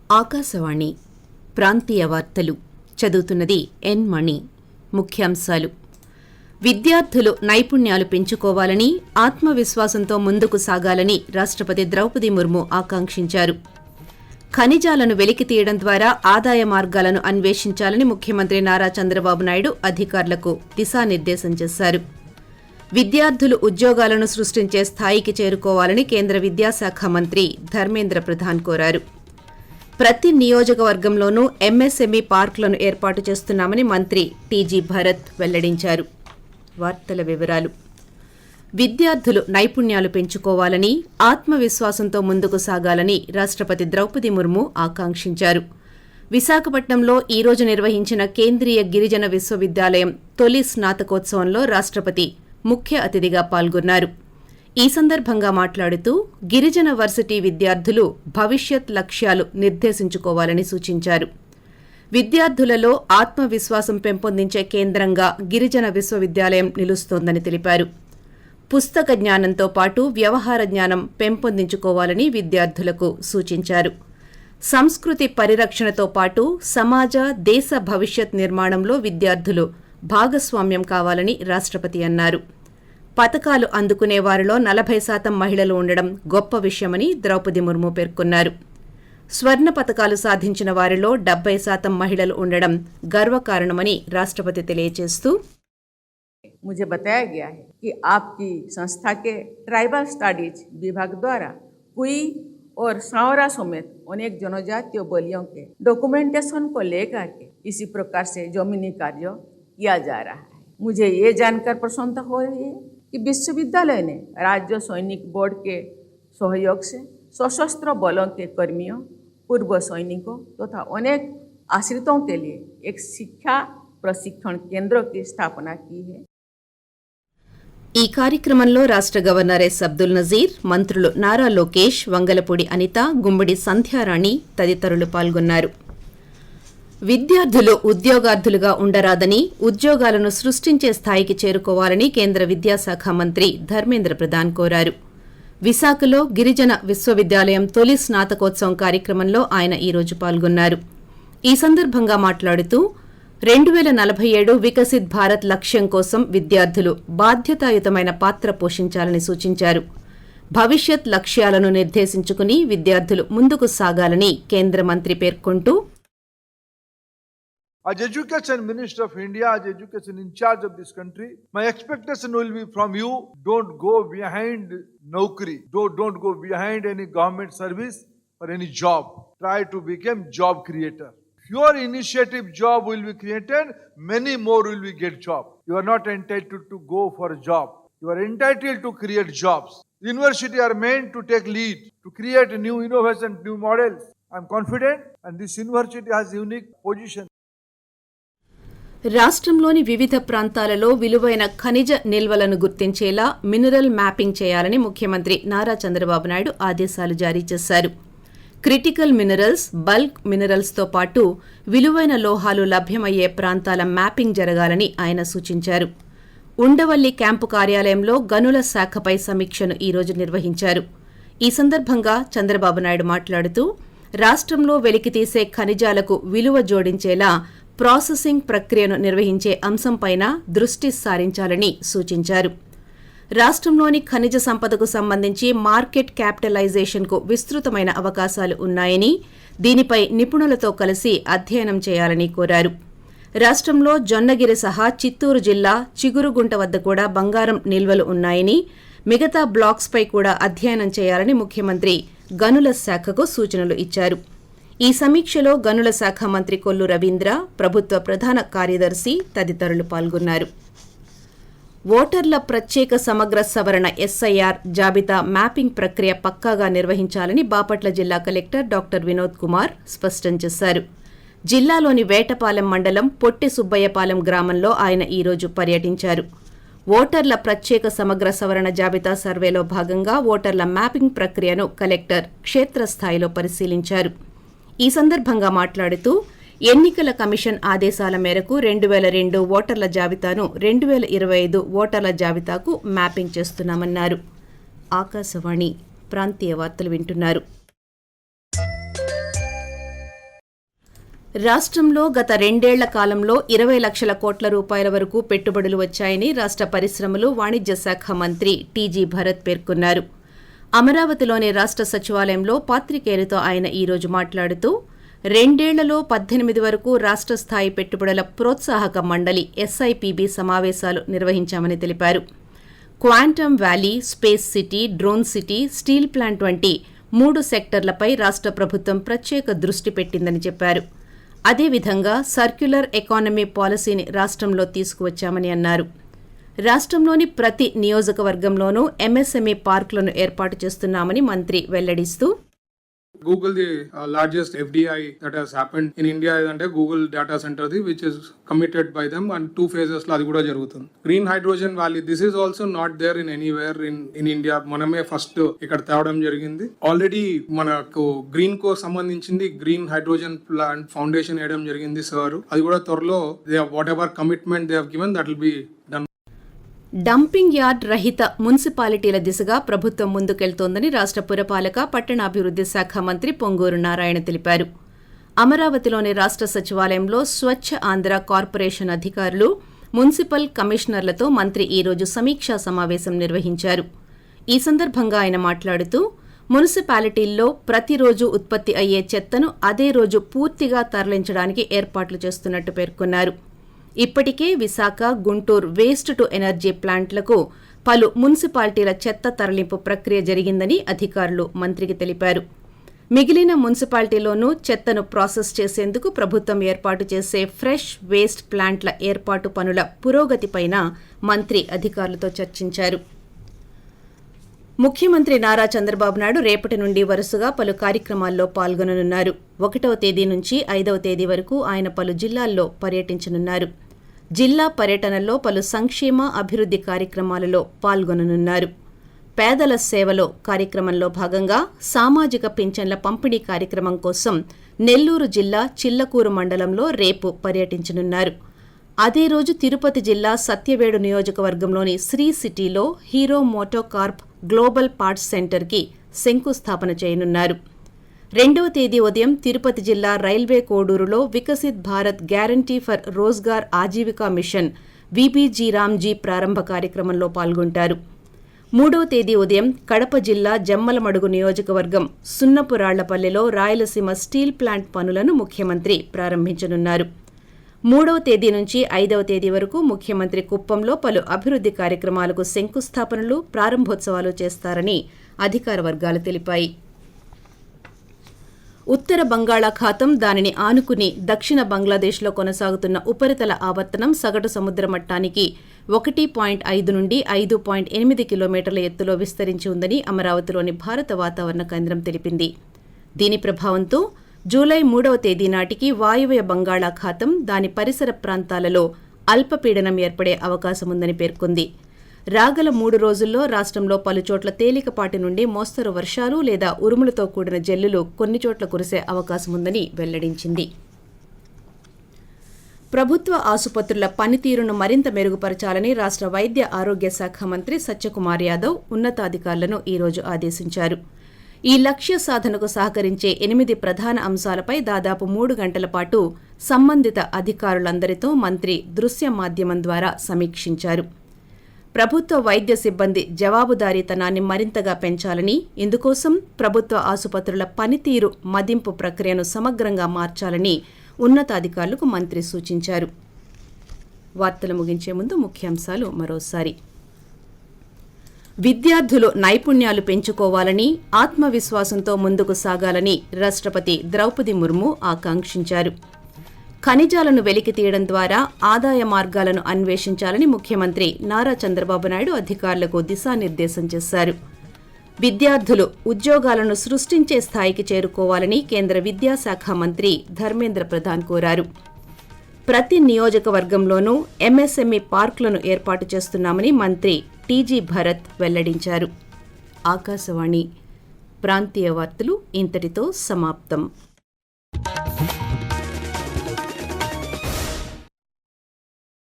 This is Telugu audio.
ఆకాశవాణి ప్రాంతీయ వార్తలు చదువుతున్నది ఎన్ మణి. ముఖ్యాంశాలు: విద్యార్థులు నైపుణ్యాలు పెంచుకోవాలని, ఆత్మవిశ్వాసంతో ముందుకు సాగాలని రాష్ట్రపతి ద్రౌపది ముర్ము ఆకాంక్షించారు. ఖనిజాలను వెలికితీయడం ద్వారా ఆదాయ మార్గాలను అన్వేషించాలని ముఖ్యమంత్రి నారా చంద్రబాబు నాయుడు అధికారులకు దిశానిర్దేశం చేశారు. విద్యార్థులు ఉద్యోగాలను సృష్టించే స్థాయికి చేరుకోవాలని కేంద్ర విద్యాశాఖ మంత్రి ధర్మేంద్ర ప్రధాన్ కోరారు. ప్రతి నియోజకవర్గంలోనూ ఎంఎస్ఎంఈ పార్కులను ఏర్పాటు చేస్తున్నామని మంత్రి టీజీ భరత్ వెల్లడించారు. వార్తల వివరాలు: విద్యార్థులు నైపుణ్యాలు పెంచుకోవాలని, ఆత్మవిశ్వాసంతో ముందుకు సాగాలని రాష్ట్రపతి ద్రౌపది ముర్ము ఆకాంక్షించారు. విశాఖపట్నంలో ఈ రోజు నిర్వహించిన కేంద్రీయ గిరిజన విశ్వవిద్యాలయం తొలి స్నాతకోత్సవంలో రాష్ట్రపతి ముఖ్య అతిథిగా పాల్గొన్నారు. ఈ సందర్భంగా మాట్లాడుతూ గిరిజన వర్సిటీ విద్యార్థులు భవిష్యత్ లక్ష్యాలు నిర్దేశించుకోవాలని సూచించారు. విద్యార్థులలో ఆత్మవిశ్వాసం పెంపొందించే కేంద్రంగా గిరిజన విశ్వవిద్యాలయం నిలుస్తోందని తెలిపారు. పుస్తక జ్ఞానంతో పాటు వ్యవహార జ్ఞానం పెంపొందించుకోవాలని విద్యార్థులకు సూచించారు. సంస్కృతి పరిరక్షణతో పాటు సమాజ, దేశ భవిష్యత్ నిర్మాణంలో విద్యార్థులు భాగస్వామ్యం కావాలని రాష్ట్రపతి అన్నారు. పతకాలు అందుకునే వారిలో 40% మహిళలు ఉండడం గొప్ప విషయమని ద్రౌపది ముర్ము పేర్కొన్నారు. స్వర్ణ పతకాలు సాధించిన వారిలో 70% మహిళలు ఉండడం గర్వకారణమని రాష్ట్రపతి తెలియజేస్తూ, मुझे बताया गया है कि आपकी संस्था के ट्राइबल स्टडीज विभाग द्वारा कुई और सावरा समेत अनेक जनजातीय बोलियों के डॉक्यूमेंटेशन को लेकर के इसी प्रकार से जमीनी कार्य किया जा रहा है। मुझे ये जानकर प्रसन्नता हो रही है कि विश्वविद्यालय ने राज्य सैनिक बोर्ड के सहयोग से सशस्त्र बलों के कर्मियों, पूर्व सैनिकों तथा अनेक आश्रितों के लिए एक शिक्षा प्रशिक्षण केंद्र की स्थापना की है. ఈ కార్యక్రమంలో రాష్ట్ర గవర్నర్ ఎస్ అబ్దుల్ నజీర్, మంత్రులు నారా లోకేష్, వంగలపూడి అనిత, గుమ్మడి సంధ్యారాణి తదితరులు పాల్గొన్నారు. విద్యార్థులు ఉద్యోగార్థులుగా ఉండరాదని, ఉద్యోగాలను సృష్టించే స్థాయికి చేరుకోవాలని కేంద్ర విద్యాశాఖ మంత్రి ధర్మేంద్ర ప్రధాన్ కోరారు. విశాఖలో గిరిజన విశ్వవిద్యాలయం తొలి స్నాతకోత్సవం కార్యక్రమంలో ఆయన ఈ రోజు పాల్గొన్నారు. ఈ సందర్భంగా మాట్లాడుతూ 2047 వికసిత్ భారత్ లక్ష్యం కోసం విద్యార్థులు బాధ్యతాయుతమైన పాత్ర పోషించాలని సూచించారు. భవిష్యత్ లక్ష్యాలను నిర్దేశించుకుని విద్యార్థులు ముందుకు సాగాలని కేంద్ర మంత్రి పేర్కొంటూ, As Education Minister of India, as Education in charge of this country, my expectation will be from you, don't go behind Naukri, don't go behind any government service or any job. Try to become job creator. Your initiative job will be created, many more will be get job. You are not entitled to go for a job. You are entitled to create jobs. University are meant to take lead, to create new innovation, new models. I am confident and this university has unique position. రాష్ట్రంలోని వివిధ ప్రాంతాలలో విలువైన ఖనిజ నిల్వలను గుర్తించేలా మినరల్ మ్యాపింగ్ చేయాలని ముఖ్యమంత్రి నారా చంద్రబాబు నాయుడు ఆదేశాలు జారీ చేశారు. క్రిటికల్ మినరల్స్, బల్క్ మినరల్స్తో పాటు విలువైన లోహాలు లభ్యమయ్యే ప్రాంతాల మ్యాపింగ్ జరగాలని ఆయన సూచించారు. ఉండవల్లి క్యాంపు కార్యాలయంలో గనుల శాఖపై సమీక్షను ఈ రోజు నిర్వహించారు. ఈ సందర్భంగా చంద్రబాబు నాయుడు మాట్లాడుతూ, రాష్ట్రంలో వెలికితీసే ఖనిజాలకు విలువ జోడించేలా ప్రాసెసింగ్ ప్రక్రియను నిర్వహించే అంశంపైన దృష్టి సారించాలని సూచించారు. రాష్ట్రంలోని ఖనిజ సంపదకు సంబంధించి మార్కెట్ క్యాపిటలైజేషన్కు విస్తృతమైన అవకాశాలు ఉన్నాయని, దీనిపై నిపుణులతో కలిసి అధ్యయనం చేయాలని కోరారు. రాష్ట్రంలో జొన్నగిరి సహా చిత్తూరు జిల్లా చిగురుగుంట వద్ద కూడా బంగారం నిల్వలు ఉన్నాయని, మిగతా బ్లాక్స్పై కూడా అధ్యయనం చేయాలని ముఖ్యమంత్రి గనుల శాఖకు సూచనలు ఇచ్చారు. ఈ సమీక్షలో గనుల శాఖ మంత్రి కొల్లు రవీంద్ర, ప్రభుత్వ ప్రధాన కార్యదర్శి తదితరులు పాల్గొన్నారు. ఓటర్ల ప్రత్యేక సమగ్ర సవరణ ఎస్ఐఆర్ జాబితా మ్యాపింగ్ ప్రక్రియ పక్కాగా నిర్వహించాలని బాపట్ల జిల్లా కలెక్టర్ డాక్టర్ వినోద్ కుమార్ స్పష్టం చేశారు. జిల్లాలోని వేటపాలెం మండలం పొట్టి సుబ్బయ్యపాలెం గ్రామంలో ఆయన ఈ రోజు పర్యటించారు. ఓటర్ల ప్రత్యేక సమగ్ర సవరణ జాబితా సర్వేలో భాగంగా ఓటర్ల మ్యాపింగ్ ప్రక్రియను కలెక్టర్ క్షేత్రస్థాయిలో పరిశీలించారు. ఈ సందర్భంగా మాట్లాడుతూ, ఎన్నికల కమిషన్ ఆదేశాల మేరకు 2002 ఓటర్ల జాబితాను 2025 ఓటర్ల జాబితాకు మ్యాపింగ్ చేస్తున్నామన్నారు. ఆకాశవాణి ప్రాంతీయ వార్తలు వింటున్నారు. రాష్ట్రంలో గత 2 ఏళ్ల కాలంలో 20 లక్షల కోట్ల రూపాయల వరకు పెట్టుబడులు వచ్చాయని రాష్ట్ర పరిశ్రమలు వాణిజ్య శాఖ మంత్రి టీజీ భరత్ పేర్కొన్నారు. అమరావతిలోని రాష్ట్ర సచివాలయంలో పాత్రికేయులతో ఆయన ఈ రోజు మాట్లాడుతూ 2 ఏళ్లలో 18 వరకు రాష్ట్ర స్థాయి పెట్టుబడుల ప్రోత్సాహక మండలి SIPB సమావేశాలు నిర్వహించామని తెలిపారు. Quantum valley, space city, drone city, steel plant వంటి 3 సెక్టర్లపై రాష్ట్ర ప్రభుత్వం ప్రత్యేక దృష్టి పెట్టిందని చెప్పారు. అదేవిధంగా సర్క్యులర్ ఎకానమీ పాలసీని రాష్ట్రంలో తీసుకువచ్చామని అన్నారు. రాష్ట్రంలోని ప్రతి నియోజకవర్గంలోనూ MSME పార్కులను ఏర్పాటు చేస్తున్నామని మంత్రి వెల్లడిస్తూ Google, the largest FDI that has happened in India is Google data center, which is committed by them, and 2 phases la adi kuda jarugutundi. Green hydrogen valley, this is also not there in anywhere in India. Maname first ikkada tevadam jarigindi. Already manaku green ko sambandhinchindi green hydrogen plant foundation edam jarigindi sir. Adi kuda tvorlo they have whatever commitment they have given, that will be done. Dumping yard రహిత మున్సిపాలిటీల దిశగా ప్రభుత్వం ముందుకెళ్తోందని రాష్ట్ర పురపాలక పట్టణాభివృద్ది శాఖ మంత్రి పొంగూరు నారాయణ తెలిపారు. అమరావతిలోని రాష్ట్ర సచివాలయంలో స్వచ్ఛ ఆంధ్ర కార్పొరేషన్ అధికారులు, మున్సిపల్ కమిషనర్లతో మంత్రి ఈ రోజు సమీక్షా సమావేశం నిర్వహించారు. ఈ సందర్భంగా ఆయన మాట్లాడుతూ మున్సిపాలిటీల్లో ప్రతిరోజు ఉత్పత్తి అయ్యే చెత్తను అదే రోజు పూర్తిగా తరలించడానికి ఏర్పాట్లు చేస్తున్నట్టు పేర్కొన్నారు. ఇప్పటికే Visakha, Guntur waste to energy ప్లాంట్లకు పలు మున్సిపాలిటీల చెత్త తరలింపు ప్రక్రియ జరిగిందని అధికారులు మంత్రికి తెలిపారు. మిగిలిన మున్సిపాలిటీలోనూ చెత్తను ప్రాసెస్ చేసేందుకు ప్రభుత్వం ఏర్పాటు చేసే ఫ్రెష్ వేస్ట్ ప్లాంట్ల ఏర్పాటు పనుల పురోగతిపైన మంత్రి అధికారులతో చర్చించారు. ముఖ్యమంత్రి నారా చంద్రబాబు నాయుడు రేపటి నుండి వరుసగా పలు కార్యక్రమాల్లో పాల్గొననున్నారు. 1వ తేదీ నుంచి 5వ తేదీ వరకు ఆయన పలు జిల్లాల్లో పర్యటించనున్నారు. జిల్లా పర్యటనలో పలు సంక్షేమ, అభివృద్ది కార్యక్రమాలలో పాల్గొననున్నారు. పేదల సేవలో కార్యక్రమంలో భాగంగా సామాజిక పింఛన్ల పంపిణీ కార్యక్రమం కోసం నెల్లూరు జిల్లా చిల్లకూరు మండలంలో రేపు పర్యటించనున్నారు. అదే రోజు తిరుపతి జిల్లా సత్యవేడు నియోజకవర్గంలోని శ్రీ సిటీలో హీరో మోటోకార్ప్ గ్లోబల్ పార్ట్స్ సెంటర్కి శంకుస్థాపన చేయనున్నారు. 2వ తేదీ ఉదయం తిరుపతి జిల్లా రైల్వే కోడూరులో Viksit Bharat guarantee for Rozgar Ajeevika mission VBG Ramji ప్రారంభ కార్యక్రమంలో పాల్గొంటారు. 3వ తేదీ ఉదయం కడప జిల్లా జమ్మలమడుగు నియోజకవర్గం సున్నపురాళ్లపల్లెలో రాయలసీమ స్టీల్ ప్లాంట్ పనులను ముఖ్యమంత్రి ప్రారంభించనున్నారు. 3వ తేదీ నుంచి 5వ తేదీ వరకు ముఖ్యమంత్రి కుప్పంలో పలు అభివృద్ది కార్యక్రమాలకు శంకుస్థాపనలు, ప్రారంభోత్సవాలు చేస్తారని అధికార వర్గాలు తెలిపాయి. ఉత్తర బంగాళాఖాతం, దానిని ఆనుకుని దక్షిణ బంగ్లాదేశ్లో కొనసాగుతున్న ఉపరితల ఆవర్తనం సగటు సముద్ర మట్టానికి 1.5 నుండి 5.8 కిలోమీటర్ల ఎత్తులో విస్తరించి ఉందని అమరావతిలోని భారత వాతావరణ కేంద్రం తెలిపింది. దీని ప్రభావంతో జూలై 3వ తేదీ నాటికి వాయువ్య బంగాళాఖాతం, దాని పరిసర ప్రాంతాలలో అల్పపీడనం ఏర్పడే అవకాశముందని పేర్కొంది. రాగల 3 రోజుల్లో రాష్ట్రంలో పలుచోట్ల తేలికపాటి నుండి మోస్తరు వర్షాలు లేదా ఉరుములతో కూడిన జల్లులు కొన్ని చోట్ల కురిసే అవకాశముందని వెల్లడించింది. ప్రభుత్వ ఆసుపత్రుల పనితీరును మరింత మెరుగుపరచాలని రాష్ట్ర వైద్య ఆరోగ్య శాఖ మంత్రి సత్యకుమార్ యాదవ్ ఉన్నతాధికారులను ఈ రోజు ఆదేశించారు. ఈ లక్ష్య సాధనకు సహకరించే 8 ప్రధాన అంశాలపై దాదాపు 3 గంటల పాటు సంబంధిత అధికారులందరితో మంత్రి దృశ్య మాధ్యమం ద్వారా సమీక్షించారు. ప్రభుత్వ వైద్య సిబ్బంది జవాబుదారీతనాన్ని మరింతగా పెంచాలని, ఇందుకోసం ప్రభుత్వ ఆసుపత్రుల పనితీరు మదింపు ప్రక్రియను సమగ్రంగా మార్చాలని ఉన్నతాధికారులకు మంత్రి సూచించారు. వార్తలు ముగించే ముందు ముఖ్యాంశాలు మరోసారి. విద్యార్థులు నైపుణ్యాలు పెంచుకోవాలని, ఆత్మవిశ్వాసంతో ముందుకు సాగాలని రాష్ట్రపతి ద్రౌపది ముర్ము ఆకాంక్షించారు. ఖనిజాలను వెలికితీయడం ద్వారా ఆదాయ మార్గాలను అన్వేషించాలని ముఖ్యమంత్రి నారా చంద్రబాబు నాయుడు అధికారులకు దిశానిర్దేశం చేశారు. విద్యార్థులు ఉద్యోగాలను సృష్టించే స్థాయికి చేరుకోవాలని కేంద్ర విద్యాశాఖ మంత్రి ధర్మేంద్ర ప్రధాన్ కోరారు. ప్రతి నియోజకవర్గంలోనూ MSME పార్కులను ఏర్పాటు చేస్తున్నామని మంత్రి టీజీ భరత్ వెల్లడించారు. ఆకాశవాణి ప్రాంతీయ వార్తలు ఇంతటితో సమాప్తం.